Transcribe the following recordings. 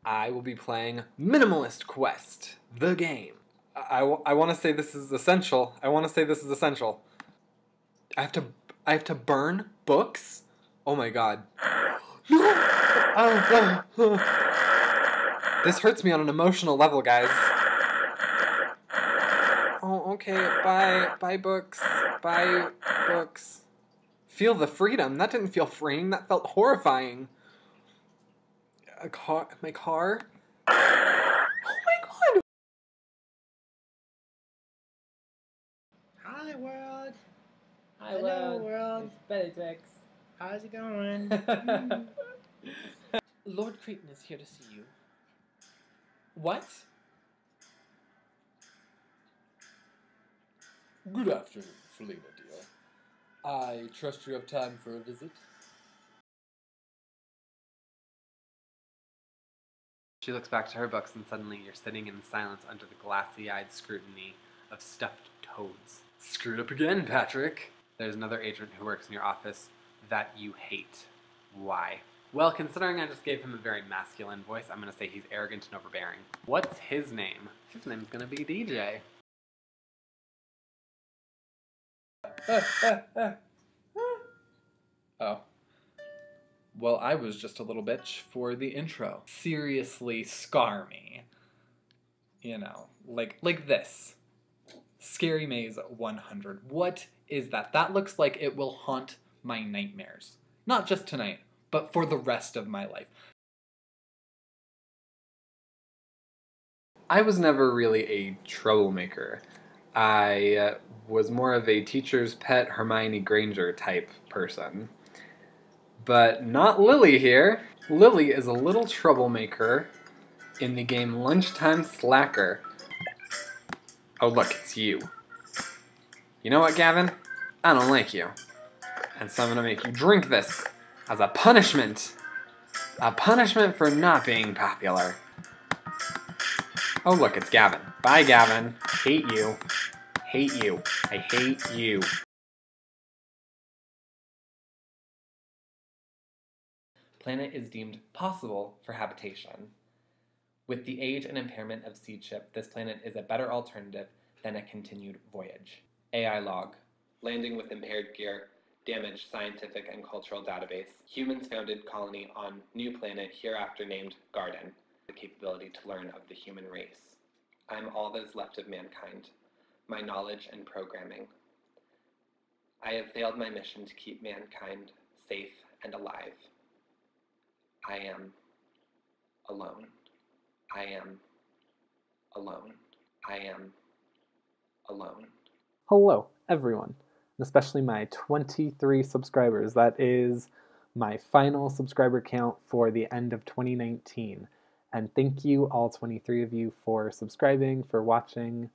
I will be playing Minimalist Quest, the game. I want to say this is essential. I have to burn books? Oh my god. This hurts me on an emotional level, guys. Oh, okay. Bye. Bye, books. Bye, books. Feel the freedom. That didn't feel freeing. That felt horrifying. A car? My car? Oh my god! Hi, world. Hi, Hello, world. It's Benedict. How's it going? Lord Creighton is here to see you. What? Good afternoon, Felina, dear. I trust you have time for a visit. She looks back to her books and suddenly you're sitting in silence under the glassy-eyed scrutiny of stuffed toads. Screwed up again, Patchrick. There's another agent who works in your office that you hate. Why? Well, considering I just gave him a very masculine voice, I'm gonna say he's arrogant and overbearing. What's his name? His name's gonna be DJ. Oh. Well, I was just a little bitch for the intro. Seriously, scar me. You know, like this. Scary Maze 100. What is that? That looks like it will haunt my nightmares. Not just tonight, but for the rest of my life. I was never really a troublemaker. I was more of a teacher's pet Hermione Granger type person. But not Lily here. Lily is a little troublemaker in the game Lunchtime Slacker. Oh look, it's you. You know what, Gavin? I don't like you. And so I'm gonna make you drink this as a punishment. A punishment for not being popular. Oh look, it's Gavin. Bye, Gavin. Hate you. Hate you. I hate you. Planet is deemed possible for habitation. With the age and impairment of Seedship, this planet is a better alternative than a continued voyage. AI log. Landing with impaired gear. Damaged scientific and cultural database. Humans founded colony on new planet hereafter named Garden. The capability to learn of the human race. I am all that is left of mankind. My knowledge and programming. I have failed my mission to keep mankind safe and alive. I am alone. I am alone. I am alone. Hello, everyone, and especially my 23 subscribers. That is my final subscriber count for the end of 2019. And thank you, all 23 of you, for subscribing, for watching.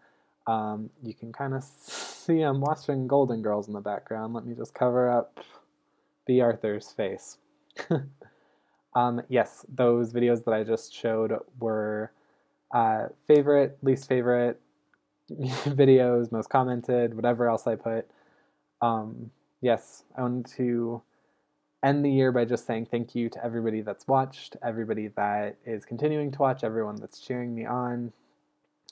You can kind of see I'm watching Golden Girls in the background. Let me just cover up B. Arthur's face. Yes, those videos that I just showed were favorite, least favorite videos, most commented, whatever else I put. Yes, I wanted to end the year by just saying thank you to everybody that's watched, everybody that is continuing to watch, everyone that's cheering me on.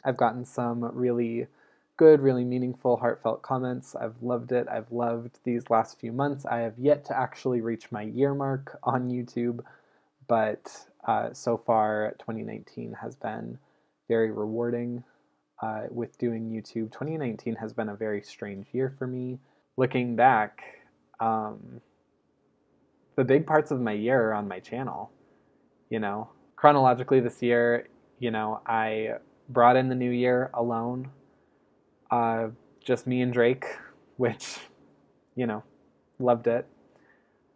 I've gotten some really good, really meaningful, heartfelt comments. I've loved it. I've loved these last few months. I have yet to actually reach my year mark on YouTube, but so far 2019 has been very rewarding with doing YouTube. 2019 has been a very strange year for me. Looking back, the big parts of my year are on my channel. You know, chronologically this year, you know, I brought in the new year alone, just me and Drake, which, you know, loved it.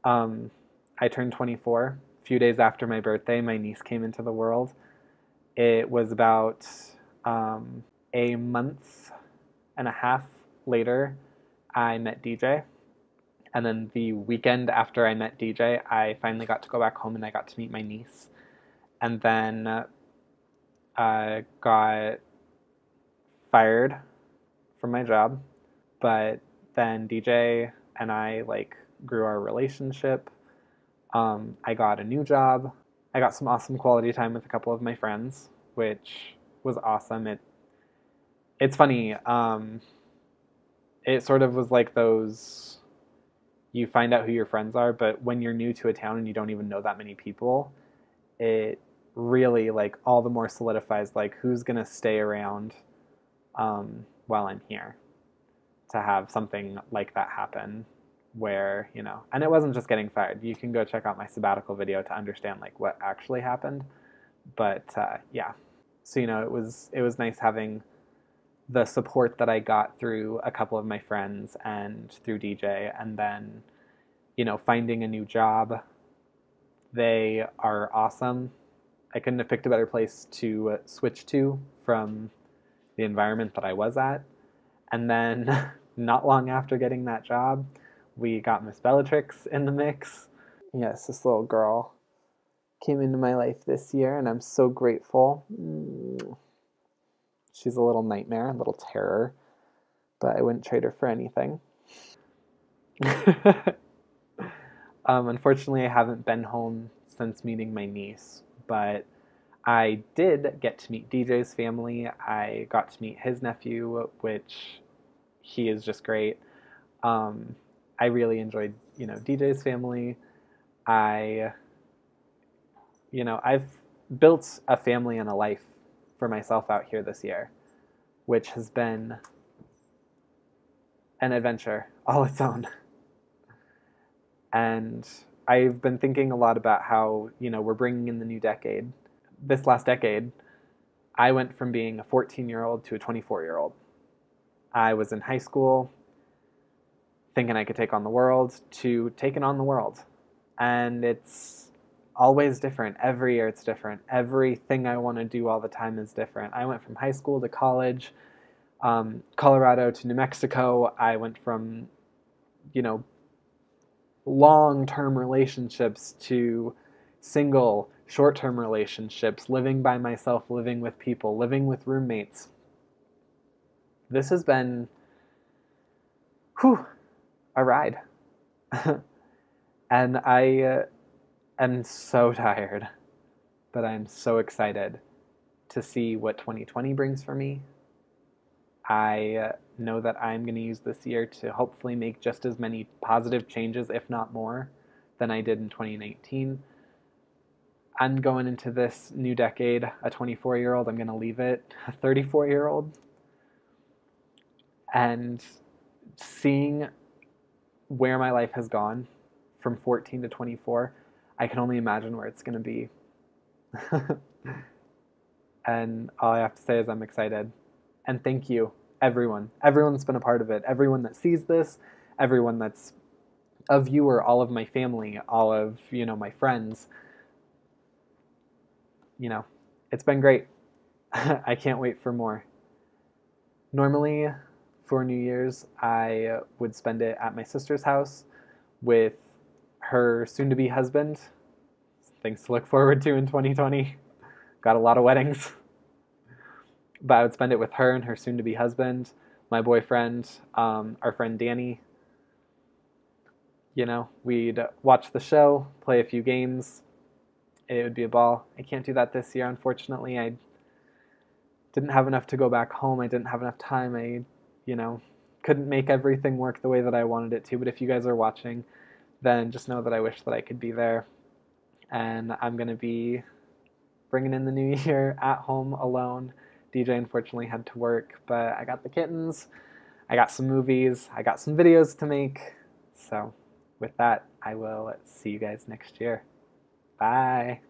I turned 24. A few days after my birthday, my niece came into the world. It was about a month and a half later, I met DJ. And then the weekend after I met DJ, I finally got to go back home and I got to meet my niece. And then I got fired from my job. But then DJ and I grew our relationship. I got a new job. I got some awesome quality time with a couple of my friends, which was awesome. It's funny. It sort of was like those, you find out who your friends are, but when you're new to a town and you don't even know that many people, it really like all the more solidifies like who's gonna stay around while I'm here to have something like that happen where, you know, and it wasn't just getting fired. You can go check out my sabbatical video to understand like what actually happened. But yeah, so you know, it was nice having the support that I got through a couple of my friends and through DJ, and then, you know, finding a new job. They are awesome. I couldn't have picked a better place to switch to from the environment that I was at. And then, not long after getting that job, we got Miss Bellatrix in the mix. Yes, this little girl came into my life this year, and I'm so grateful. She's a little nightmare, a little terror, but I wouldn't trade her for anything. Unfortunately, I haven't been home since meeting my niece, but I did get to meet DJ's family. I got to meet his nephew, which he is just great. I really enjoyed, you know, DJ's family. I've built a family and a life for myself out here this year, which has been an adventure all its own. And I've been thinking a lot about how, you know, we're bringing in the new decade. This last decade, I went from being a 14-year-old to a 24-year-old. I was in high school thinking I could take on the world to taking on the world. And it's always different. Every year it's different. Everything I want to do all the time is different. I went from high school to college, Colorado to New Mexico. I went from, you know, long-term relationships to single, short-term relationships, living by myself, living with people, living with roommates. This has been, a ride. And I am so tired, but I'm so excited to see what 2020 brings for me. I know that I'm going to use this year to hopefully make just as many positive changes, if not more, than I did in 2019. I'm going into this new decade, a 24-year-old. I'm going to leave it a 34-year-old. And seeing where my life has gone from 14 to 24, I can only imagine where it's going to be. And all I have to say is I'm excited. And thank you, everyone. Everyone that's been a part of it. Everyone that sees this. Everyone that's a viewer. All of my family. All of, you know, my friends. You know, it's been great. I can't wait for more. Normally, for New Year's, I would spend it at my sister's house with her soon-to-be husband. Things to look forward to in 2020. Got a lot of weddings. But I would spend it with her and her soon-to-be husband, my boyfriend, our friend Danny. You know, we'd watch the show, play a few games. It would be a ball. I can't do that this year, unfortunately. I didn't have enough to go back home. I didn't have enough time. I, you know, couldn't make everything work the way that I wanted it to. But if you guys are watching, then just know that I wish that I could be there. And I'm going to be bringing in the new year at home alone. DJ unfortunately had to work, but I got the kittens. I got some movies. I got some videos to make. So with that, I will see you guys next year. Bye.